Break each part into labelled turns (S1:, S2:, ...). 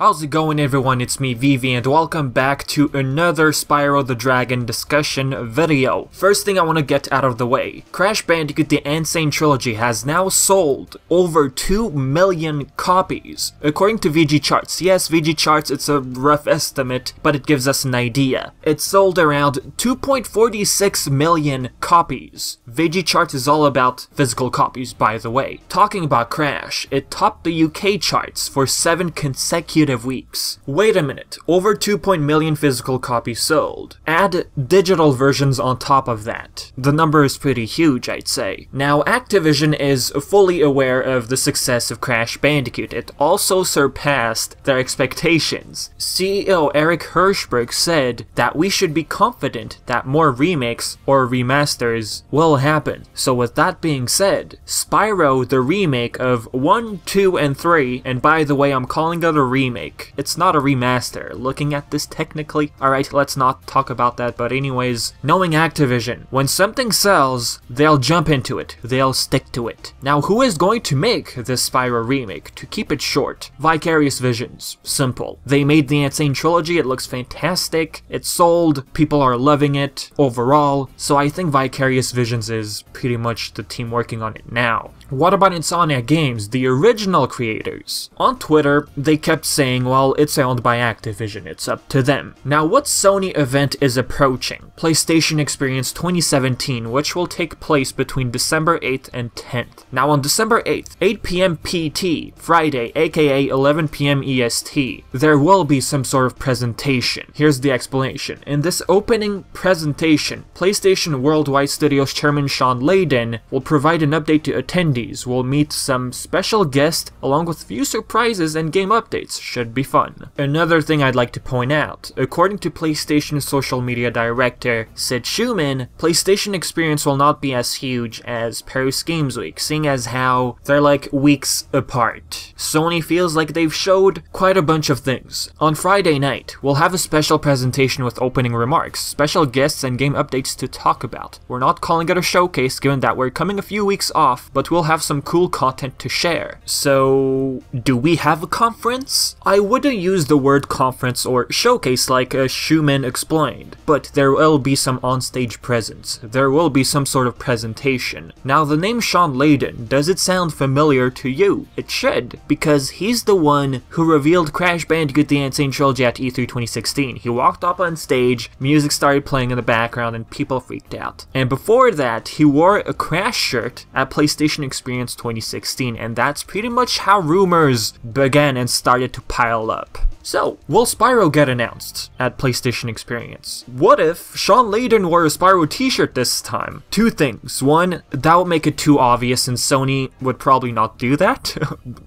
S1: How's it going, everyone? It's me, Vivi, and welcome back to another Spyro the Dragon discussion video. First thing I want to get out of the way, Crash Bandicoot the N Sane Trilogy has now sold over 2 million copies. According to VG Charts, yes, VG Charts, it's a rough estimate, but it gives us an idea. It sold around 2.46 million copies. VG Charts is all about physical copies, by the way. Talking about Crash, it topped the UK charts for 7 consecutive weeks. Wait a minute, over 2 million physical copies sold. Add digital versions on top of that. The number is pretty huge, I'd say. Now, Activision is fully aware of the success of Crash Bandicoot. It also surpassed their expectations. CEO Eric Hirschberg said that we should be confident that more remakes or remasters will happen. So with that being said, Spyro the Remake of 1, 2, and 3, and by the way, I'm calling it a remake. It's not a remaster. Looking at this technically, alright, let's not talk about that, but anyways, knowing Activision, when something sells, they'll jump into it. They'll stick to it. Now, who is going to make this Spyro remake? To keep it short, Vicarious Visions. Simple. They made the Sane Trilogy, it looks fantastic, it sold, people are loving it overall, so I think Vicarious Visions is pretty much the team working on it now. What about Insomniac Games, the original creators? On Twitter, they kept saying, well, it's owned by Activision, it's up to them. Now, what Sony event is approaching? PlayStation Experience 2017, which will take place between December 8th and 10th. Now, on December 8th, 8 PM PT, Friday, aka 11 PM EST, there will be some sort of presentation. Here's the explanation. In this opening presentation, PlayStation Worldwide Studios Chairman Sean Layden will provide an update to attendees. We'll meet some special guests along with few surprises and game updates. Should be fun. Another thing I'd like to point out, according to PlayStation social media director Sid Schumann, PlayStation Experience will not be as huge as Paris Games Week, seeing as how they're like weeks apart. Sony feels like they've showed quite a bunch of things. On Friday night, we'll have a special presentation with opening remarks, special guests, and game updates to talk about. We're not calling it a showcase given that we're coming a few weeks off, but we'll have some cool content to share. So, do we have a conference? I wouldn't use the word conference or showcase like Schumann explained, but there will be some onstage presence. There will be some sort of presentation. Now, the name Sean Layden, does it sound familiar to you? It should, because he's the one who revealed Crash Bandicoot the N Sane Trilogy at E3 2016. He walked up on stage, music started playing in the background, and people freaked out. And before that, he wore a Crash shirt at PlayStation Experience 2016, and that's pretty much how rumors began and started to pile up. So, will Spyro get announced at PlayStation Experience? What if Sean Layden wore a Spyro t-shirt this time? Two things. One, that would make it too obvious and Sony would probably not do that,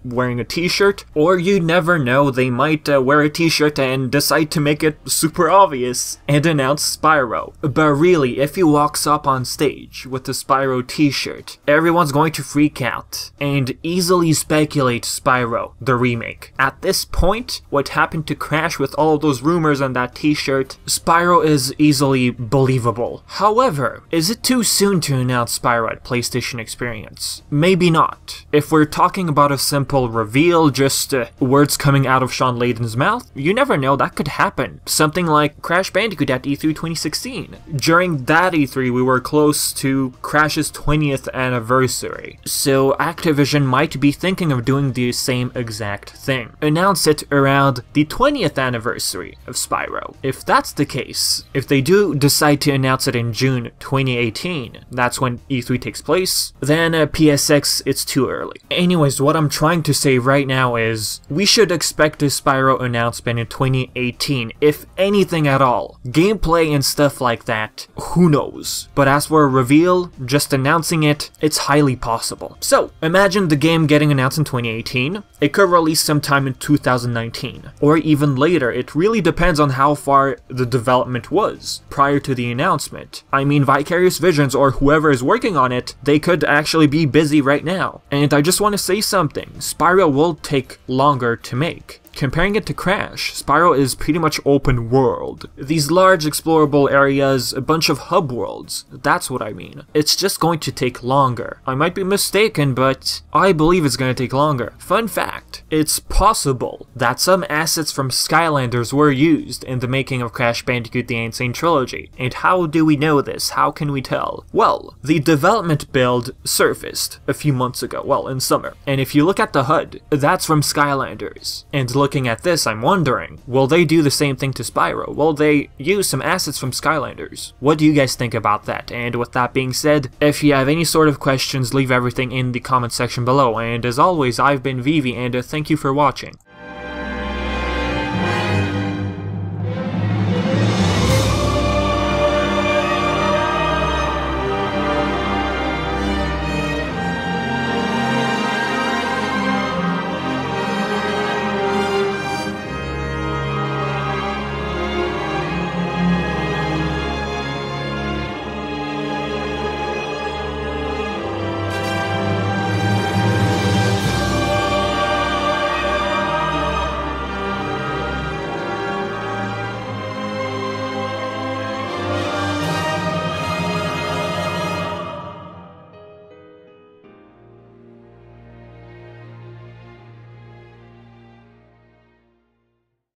S1: wearing a t-shirt. Or you never know, they might wear a t-shirt and decide to make it super obvious and announce Spyro. But really, if he walks up on stage with the Spyro t-shirt, everyone's going to freak out and easily speculate Spyro, the remake. At this point, what happened to Crash with all of those rumors on that t-shirt, Spyro is easily believable. However, is it too soon to announce Spyro at PlayStation Experience? Maybe not. If we're talking about a simple reveal, just words coming out of Sean Layden's mouth, you never know, that could happen. Something like Crash Bandicoot at E3 2016. During that E3, we were close to Crash's 20th anniversary, so Activision might be thinking of doing the same exact thing. Announce it around the 20th anniversary of Spyro. If that's the case, if they do decide to announce it in June 2018, that's when E3 takes place, then PSX, it's too early. Anyways, what I'm trying to say right now is, we should expect a Spyro announcement in 2018, if anything at all. Gameplay and stuff like that, who knows? But as for a reveal, just announcing it, it's highly possible. So, imagine the game getting announced in 2018, it could release sometime in 2019. Or even later, it really depends on how far the development was prior to the announcement. I mean, Vicarious Visions or whoever is working on it, they could actually be busy right now. And I just want to say something, Spyro will take longer to make. Comparing it to Crash, Spyro is pretty much open world. These large explorable areas, a bunch of hub worlds, that's what I mean. It's just going to take longer. I might be mistaken, but I believe it's going to take longer. Fun fact, it's possible that some assets from Skylanders were used in the making of Crash Bandicoot the Sane Trilogy. And how do we know this? How can we tell? Well, the development build surfaced a few months ago, well, in summer. And if you look at the HUD, that's from Skylanders. And looking at this, I'm wondering, will they do the same thing to Spyro? Will they use some assets from Skylanders? What do you guys think about that? And with that being said, if you have any sort of questions, leave everything in the comment section below. And as always, I've been Vivi, and thank you for watching.